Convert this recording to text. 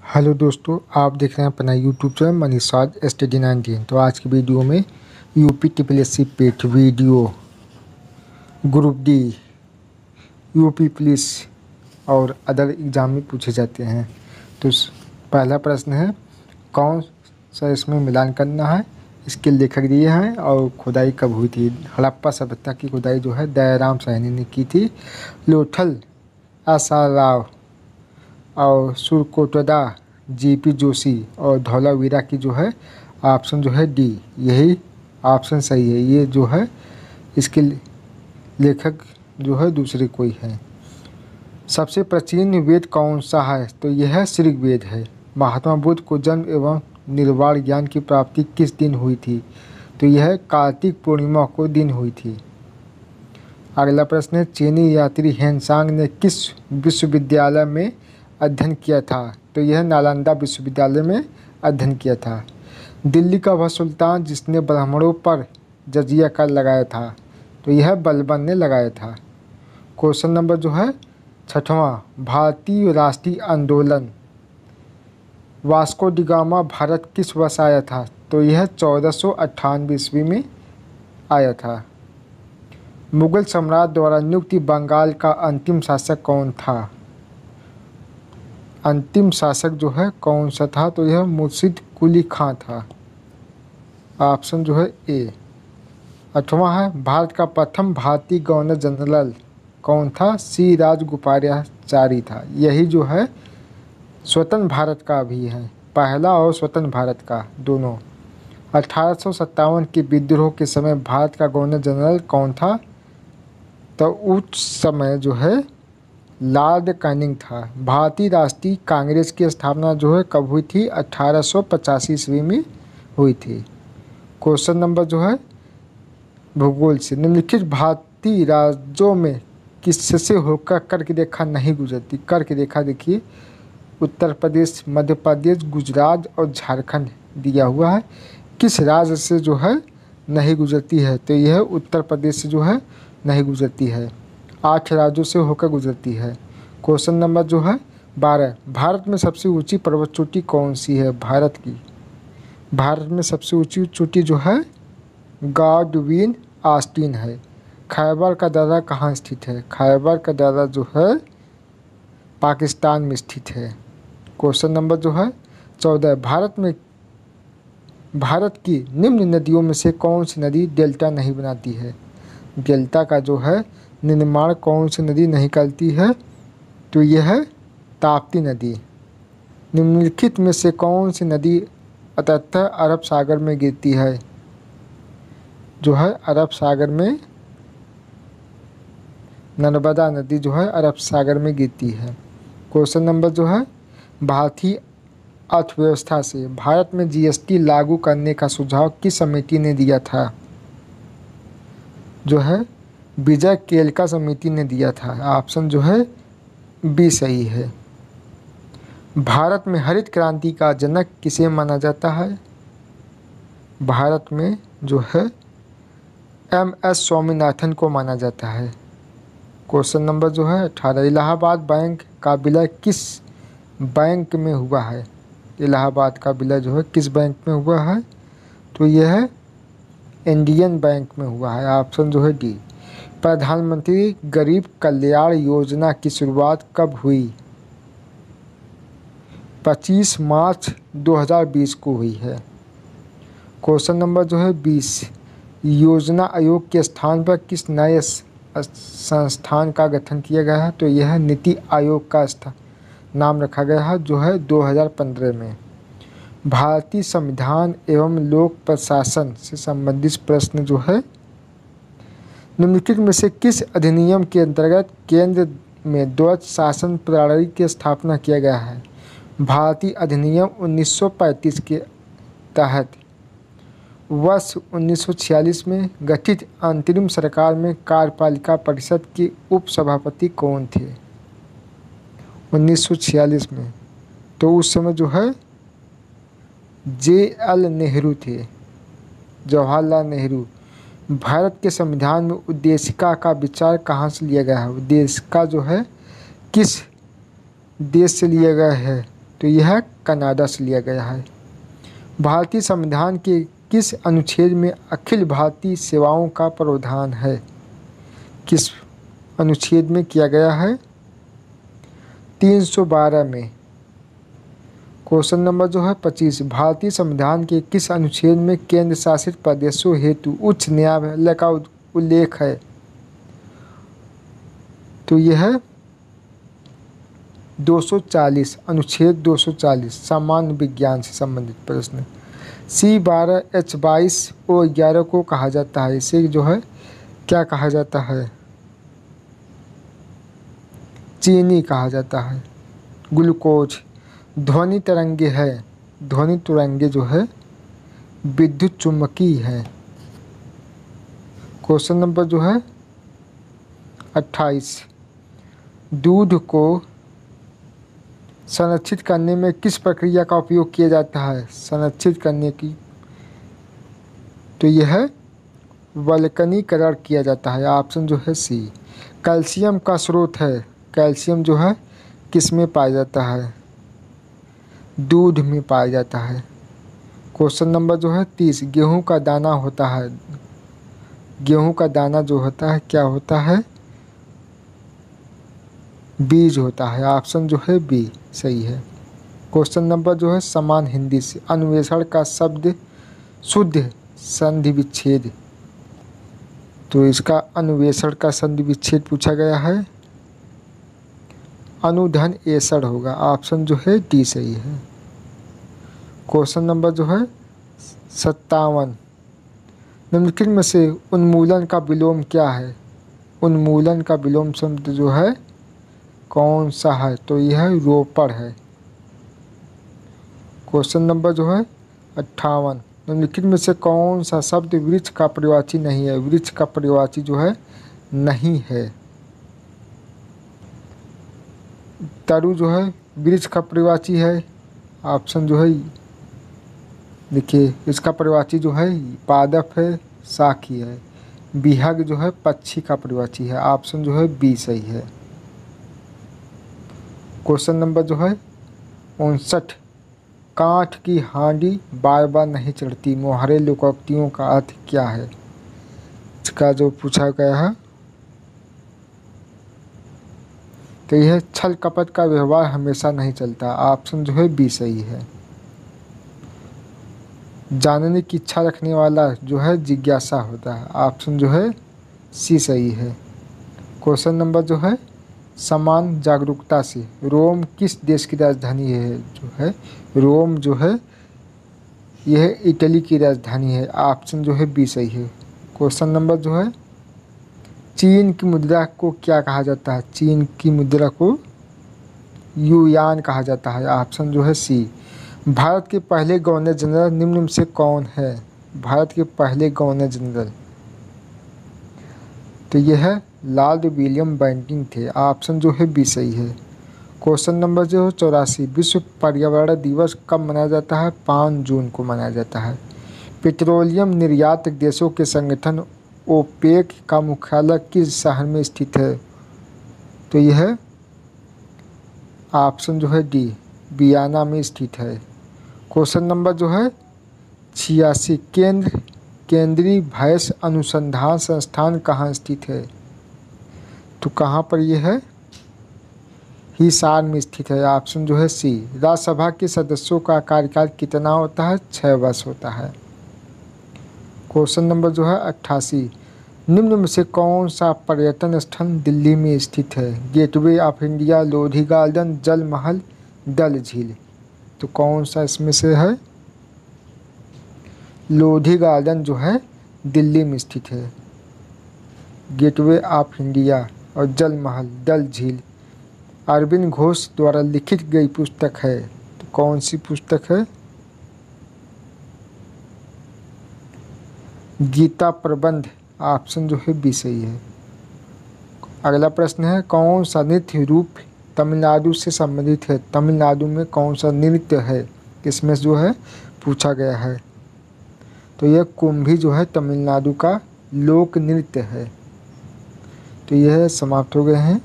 Hello दोस्तों, आप देख रहे हैं अपना यूट्यूब चैनल मनीषराज स्टडी 19। तो आज की वीडियो में UP TSSC PET video group D, UP police और अदर एग्ज़ाम में पूछे जाते हैं। तो पहला प्रश्न है, कौन सा इसमें मिलान करना है। इसके लेखक दिए हैं और खुदाई कब हुई थी। हड़प्पा सभ्यता की खुदाई जो है दयाराम साहनी ने की थी। लोथल SR राव और सुरकोटदा GP जोशी और धौलावीरा की जो है ऑप्शन जो है डी, यही ऑप्शन सही है। ये जो है इसके लेखक जो है दूसरे कोई है। सबसे प्राचीन वेद कौन सा है, तो यह है ऋग्वेद है। महात्मा बुद्ध को जन्म एवं निर्वाण ज्ञान की प्राप्ति किस दिन हुई थी, तो यह कार्तिक पूर्णिमा को दिन हुई थी। अगला प्रश्न है, चीनी यात्री हेनसांग ने किस विश्वविद्यालय में अध्ययन किया था, तो यह नालंदा विश्वविद्यालय में अध्ययन किया था। दिल्ली का वह सुल्तान जिसने ब्राह्मणों पर जजिया कर लगाया था, तो यह बलबन ने लगाया था। क्वेश्चन नंबर जो है 6वां, भारतीय राष्ट्रीय आंदोलन वास्को डी गामा भारत किस वर्ष आया था, तो यह 1498 ईस्वी में आया था। मुगल सम्राट द्वारा नियुक्त बंगाल का अंतिम शासक कौन था। अंतिम शासक जो है कौन सा था, तो यह मुर्शिद कुली खां था। ऑप्शन जो है ए। 8वां है, भारत का प्रथम भारतीय गवर्नर जनरल कौन था, C राजगोपालाचारी था। यही जो है स्वतंत्र भारत का भी है, पहला और स्वतंत्र भारत का दोनों। 1857 के विद्रोह के समय भारत का गवर्नर जनरल कौन था, तो उस समय जो है लॉर्ड कैनिंग था। भारतीय राष्ट्रीय कांग्रेस की स्थापना जो है कब हुई थी, 1885 ईस्वी में हुई थी। क्वेश्चन नंबर जो है भूगोल से, निम्नलिखित भारतीय राज्यों में किससे होकर कर्क रेखा नहीं गुजरती। कर्क रेखा देखिए, उत्तर प्रदेश, मध्य प्रदेश, गुजरात और झारखंड दिया हुआ है। किस राज्य से जो है नहीं गुजरती है, तो यह उत्तर प्रदेश से जो है नहीं गुजरती है। 8 राज्यों से होकर गुजरती है। क्वेश्चन नंबर जो है 12, भारत में सबसे ऊंची पर्वत चोटी कौन सी है। भारत में सबसे ऊंची चोटी जो है गॉडविन ऑस्टिन है। खैबर का दर्रा कहाँ स्थित है। खैबर का दर्रा जो है पाकिस्तान में स्थित है। क्वेश्चन नंबर जो है 14, भारत की निम्न नदियों में से कौन सी नदी डेल्टा नहीं बनाती है। डेल्टा का जो है निर्माण कौन सी नदी नहीं करती है, तो यह है ताप्ती नदी। निम्नलिखित में से कौन सी नदी अंततः अरब सागर में गिरती है, जो है अरब सागर में नर्मदा नदी जो है अरब सागर में गिरती है। क्वेश्चन नंबर जो है, भारतीय अर्थव्यवस्था से भारत में GST लागू करने का सुझाव किस समिति ने दिया था, जो है विजय केलका समिति ने दिया था। ऑप्शन जो है बी सही है। भारत में हरित क्रांति का जनक किसे माना जाता है। भारत में जो है MS स्वामीनाथन को माना जाता है। क्वेश्चन नंबर जो है 18, इलाहाबाद बैंक का विलय किस बैंक में हुआ है। इलाहाबाद का विलय जो है किस बैंक में हुआ है, तो यह है इंडियन बैंक में हुआ है। ऑप्शन जो है डी। प्रधानमंत्री गरीब कल्याण योजना की शुरुआत कब हुई। 25 मार्च 2020 को हुई है। क्वेश्चन नंबर जो है 20, योजना आयोग के स्थान पर किस नए संस्थान का गठन किया गया है, तो यह नीति आयोग का नाम रखा गया है, जो है 2015 में। भारतीय संविधान एवं लोक प्रशासन से संबंधित प्रश्न जो है, निम्नलिखित में से किस अधिनियम के अंतर्गत केंद्र में द्वैध शासन प्रणाली की स्थापना किया गया है। भारतीय अधिनियम 1935 के तहत वर्ष 1946 में गठित अंतरिम सरकार में कार्यपालिका परिषद के उपसभापति कौन थे। 1946 में, तो उस समय जो है JL नेहरू थे, जवाहरलाल नेहरू। भारत के संविधान में उद्देशिका का विचार कहाँ से लिया गया है। उद्देशिका जो है किस देश से लिया गया है, तो यह कनाडा से लिया गया है। भारतीय संविधान के किस अनुच्छेद में अखिल भारतीय सेवाओं का प्रावधान है? किस अनुच्छेद में किया गया है? 312 में। क्वेश्चन नंबर जो है 25, भारतीय संविधान के किस अनुच्छेद में केंद्र शासित प्रदेशों हेतु उच्च न्यायालय का उल्लेख है? तो यह है 240, अनुच्छेद 240, सामान्य विज्ञान से संबंधित प्रश्न। C12, H22 O11 को कहा जाता है, इसे जो है क्या कहा जाता है? चीनी कहा जाता है। ग्लूकोज। ध्वनि तरंगे है, ध्वनि तरंगे जो है विद्युत चुम्बकीय है। क्वेश्चन नंबर जो है 28, दूध को संरक्षित करने में किस प्रक्रिया का उपयोग किया जाता है? संरक्षित करने की, तो यह वल्कनीकरण किया जाता है। ऑप्शन जो है सी। कैल्शियम का स्रोत है, कैल्शियम जो है किस में पाया जाता है? दूध में पाया जाता है। क्वेश्चन नंबर जो है 30, गेहूं का दाना होता है, गेहूं का दाना जो होता है क्या होता है? बीज होता है। ऑप्शन जो है बी सही है। क्वेश्चन नंबर जो है समान हिंदी से, अन्वेषण का शब्द शुद्ध संधि विच्छेद, तो इसका अन्वेषण का संधि विच्छेद पूछा गया है, अनुधन एसड़ होगा। ऑप्शन जो है डी सही है। क्वेश्चन नंबर जो है 57, निम्नलिखित में से उन्मूलन का विलोम क्या है? उन्मूलन का विलोम शब्द जो है कौन सा है? तो यह रोपड़ है। क्वेश्चन नंबर जो है 58, निम्नलिखित में से कौन सा शब्द वृक्ष का पर्यायवाची नहीं है? वृक्ष का पर्यायवाची जो है नहीं है। तरु जो है वृक्ष का पर्यायवाची है। ऑप्शन जो है देखिए, इसका पर्यायवाची जो है पादप है, साखी है। बिहग जो है पक्षी का पर्यायवाची है। ऑप्शन जो है बी सही है। क्वेश्चन नंबर जो है 59, काठ की हांडी बार बार नहीं चढ़ती, मुहावरे लोकोक्तियों का अर्थ क्या है? इसका जो पूछा गया है तो यह छल कपट का व्यवहार हमेशा नहीं चलता। ऑप्शन जो है बी सही है। जानने की इच्छा रखने वाला जो है जिज्ञासा होता है। ऑप्शन जो है सी सही है। क्वेश्चन नंबर जो है समान जागरूकता से, रोम किस देश की राजधानी है? जो है रोम जो है यह इटली की राजधानी है। ऑप्शन जो है बी सही है। क्वेश्चन नंबर जो है चीन की मुद्रा को क्या कहा जाता है? चीन की मुद्रा को युआन कहा जाता है। ऑप्शन जो है सी। भारत के पहले गवर्नर जनरल निम्न में से कौन है? भारत के पहले गवर्नर जनरल, तो यह है लॉर्ड विलियम बेंटिंक थे। ऑप्शन जो है बी सही है। क्वेश्चन नंबर जो है 84, विश्व पर्यावरण दिवस कब मनाया जाता है? 5 जून को मनाया जाता है। पेट्रोलियम निर्यातक देशों के संगठन ओपेक का मुख्यालय किस शहर में स्थित है? तो यह ऑप्शन जो है डी, वियना में स्थित है। क्वेश्चन नंबर जो है 86, केंद्रीय भैंस अनुसंधान संस्थान कहाँ स्थित है? तो कहाँ पर यह है? हिसार में स्थित है। ऑप्शन जो है सी। राज्यसभा के सदस्यों का कार्यकाल कितना होता है? 6 वर्ष होता है। क्वेश्चन नंबर जो है 88, निम्न में से कौन सा पर्यटन स्थल दिल्ली में स्थित है? Gateway of India, Lodhi garden, जल महल, डल झील, तो कौन सा इसमें से है? लोधी गार्डन जो है दिल्ली में स्थित है। गेटवे ऑफ इंडिया और जल महल, डल झील अरविंद घोष द्वारा लिखित गई पुस्तक है, तो कौन सी पुस्तक है? गीता प्रबंध। ऑप्शन जो है बी सही है। अगला प्रश्न है, कौन सा नृत्य रूप तमिलनाडु से संबंधित है? तमिलनाडु में कौन सा नृत्य है? इसमें जो है पूछा गया है, तो यह कुंभी जो है तमिलनाडु का लोक नृत्य है। तो यह समाप्त हो गए हैं।